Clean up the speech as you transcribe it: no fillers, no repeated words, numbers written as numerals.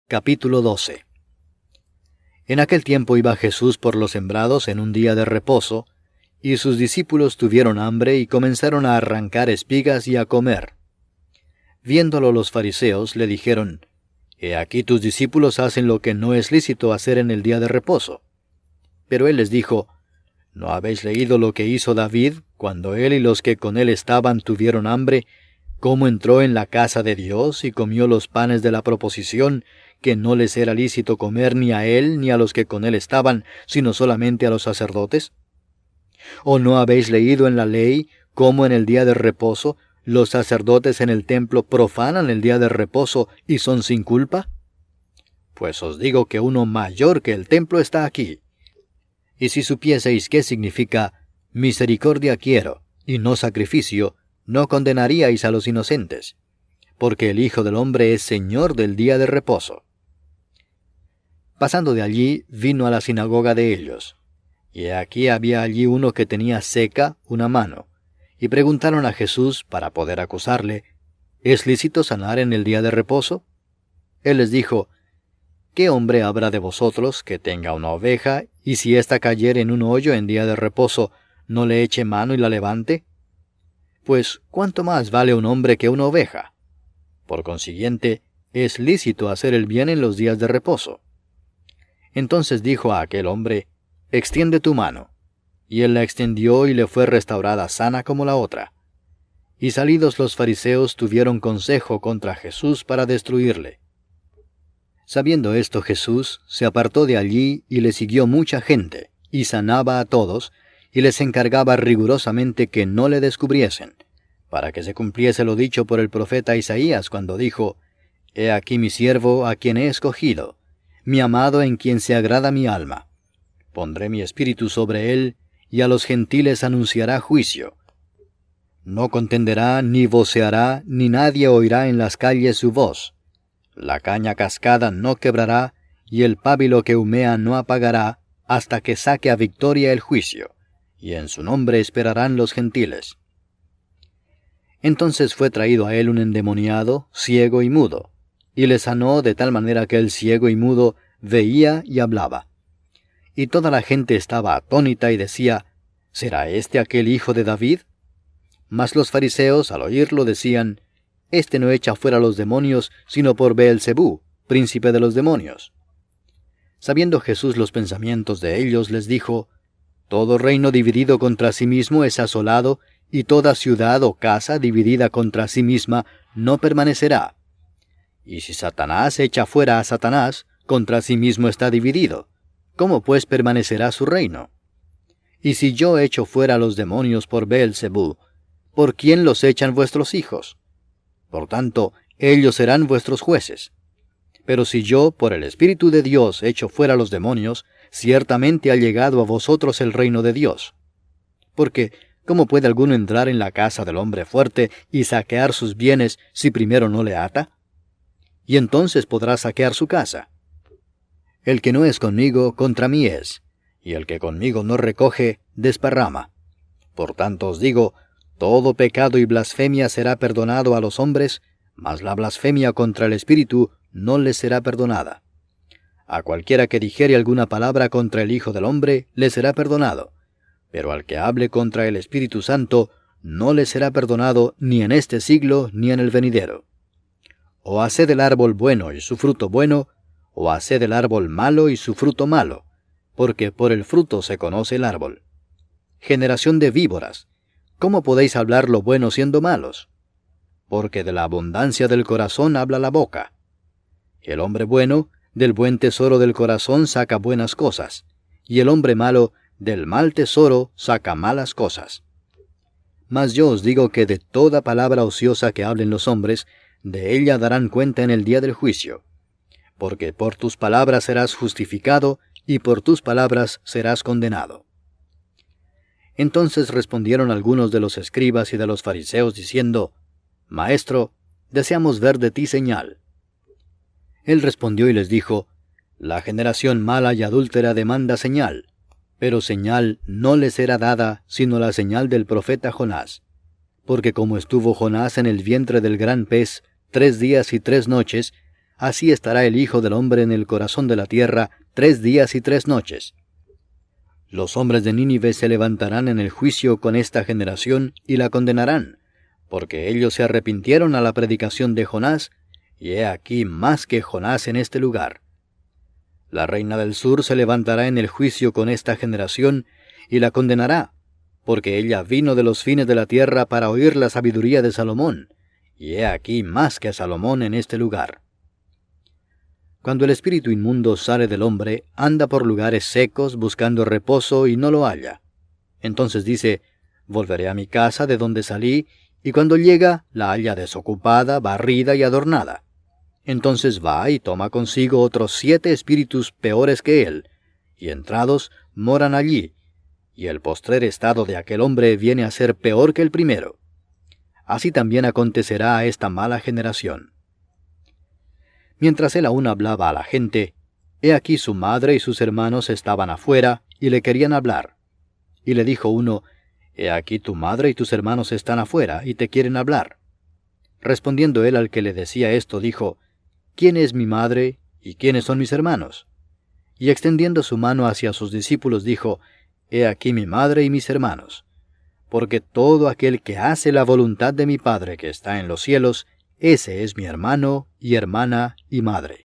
Capítulo 12. En aquel tiempo iba Jesús por los sembrados en un día de reposo, y sus discípulos tuvieron hambre y comenzaron a arrancar espigas y a comer. Viéndolo los fariseos, le dijeron: He aquí tus discípulos hacen lo que no es lícito hacer en el día de reposo. Pero él les dijo: ¿No habéis leído lo que hizo David, cuando él y los que con él estaban tuvieron hambre, cómo entró en la casa de Dios y comió los panes de la proposición, que no les era lícito comer ni a él ni a los que con él estaban, sino solamente a los sacerdotes? ¿O no habéis leído en la ley cómo en el día de reposo los sacerdotes en el templo profanan el día de reposo y son sin culpa? Pues os digo que uno mayor que el templo está aquí. Y si supieseis qué significa misericordia quiero y no sacrificio, no condenaríais a los inocentes, porque el Hijo del Hombre es Señor del día de reposo. Pasando de allí, vino a la sinagoga de ellos. Y aquí había allí uno que tenía seca una mano. Y preguntaron a Jesús, para poder acusarle: ¿Es lícito sanar en el día de reposo? Él les dijo: ¿Qué hombre habrá de vosotros que tenga una oveja, y si ésta cayere en un hoyo en día de reposo, no le eche mano y la levante? Pues, ¿cuánto más vale un hombre que una oveja? Por consiguiente, es lícito hacer el bien en los días de reposo. Entonces dijo a aquel hombre: Extiende tu mano. Y él la extendió y le fue restaurada sana como la otra. Y salidos los fariseos tuvieron consejo contra Jesús para destruirle. Sabiendo esto, Jesús se apartó de allí y le siguió mucha gente, y sanaba a todos, y les encargaba rigurosamente que no le descubriesen, para que se cumpliese lo dicho por el profeta Isaías cuando dijo: He aquí mi siervo a quien he escogido, mi amado en quien se agrada mi alma. Pondré mi espíritu sobre él, y a los gentiles anunciará juicio. No contenderá, ni voceará, ni nadie oirá en las calles su voz. La caña cascada no quebrará, y el pábilo que humea no apagará, hasta que saque a victoria el juicio, y en su nombre esperarán los gentiles. Entonces fue traído a él un endemoniado, ciego y mudo, y le sanó de tal manera que el ciego y mudo veía y hablaba. Y toda la gente estaba atónita y decía: ¿Será este aquel hijo de David? Mas los fariseos, al oírlo, decían: Este no echa fuera los demonios, sino por Beelzebú, príncipe de los demonios. Sabiendo Jesús los pensamientos de ellos, les dijo: Todo reino dividido contra sí mismo es asolado, y toda ciudad o casa dividida contra sí misma no permanecerá. Y si Satanás echa fuera a Satanás, contra sí mismo está dividido. ¿Cómo pues permanecerá su reino? Y si yo echo fuera a los demonios por Beelzebú, ¿por quién los echan vuestros hijos? Por tanto, ellos serán vuestros jueces. Pero si yo, por el Espíritu de Dios, echo fuera a los demonios, ciertamente ha llegado a vosotros el reino de Dios. Porque, ¿cómo puede alguno entrar en la casa del hombre fuerte y saquear sus bienes si primero no le ata? Y entonces podrá saquear su casa. El que no es conmigo, contra mí es, y el que conmigo no recoge, desparrama. Por tanto os digo, todo pecado y blasfemia será perdonado a los hombres, mas la blasfemia contra el Espíritu no les será perdonada. A cualquiera que dijere alguna palabra contra el Hijo del Hombre, le será perdonado, pero al que hable contra el Espíritu Santo, no le será perdonado ni en este siglo ni en el venidero. O haced el árbol bueno y su fruto bueno, o haced el árbol malo y su fruto malo, porque por el fruto se conoce el árbol. Generación de víboras, ¿cómo podéis hablar lo bueno siendo malos? Porque de la abundancia del corazón habla la boca. El hombre bueno, del buen tesoro del corazón saca buenas cosas, y el hombre malo, del mal tesoro saca malas cosas. Mas yo os digo que de toda palabra ociosa que hablen los hombres, de ella darán cuenta en el día del juicio. Porque por tus palabras serás justificado, y por tus palabras serás condenado. Entonces respondieron algunos de los escribas y de los fariseos, diciendo: Maestro, deseamos ver de ti señal. Él respondió y les dijo: La generación mala y adúltera demanda señal, pero señal no les será dada, sino la señal del profeta Jonás. Porque como estuvo Jonás en el vientre del gran pez 3 días y 3 noches, así estará el Hijo del Hombre en el corazón de la tierra 3 días y 3 noches. Los hombres de Nínive se levantarán en el juicio con esta generación y la condenarán, porque ellos se arrepintieron a la predicación de Jonás, y he aquí más que Jonás en este lugar. La reina del sur se levantará en el juicio con esta generación y la condenará, porque ella vino de los fines de la tierra para oír la sabiduría de Salomón, y he aquí más que Salomón en este lugar. Cuando el espíritu inmundo sale del hombre, anda por lugares secos buscando reposo y no lo halla. Entonces dice, volveré a mi casa de donde salí, y cuando llega, la halla desocupada, barrida y adornada. Entonces va y toma consigo otros 7 espíritus peores que él, y entrados moran allí, y el postrer estado de aquel hombre viene a ser peor que el primero. Así también acontecerá a esta mala generación. Mientras él aún hablaba a la gente, he aquí su madre y sus hermanos estaban afuera y le querían hablar. Y le dijo uno, he aquí tu madre y tus hermanos están afuera y te quieren hablar. Respondiendo él al que le decía esto, dijo, ¿quién es mi madre y quiénes son mis hermanos? Y extendiendo su mano hacia sus discípulos dijo, he aquí mi madre y mis hermanos. Porque todo aquel que hace la voluntad de mi Padre que está en los cielos, ese es mi hermano y hermana y madre.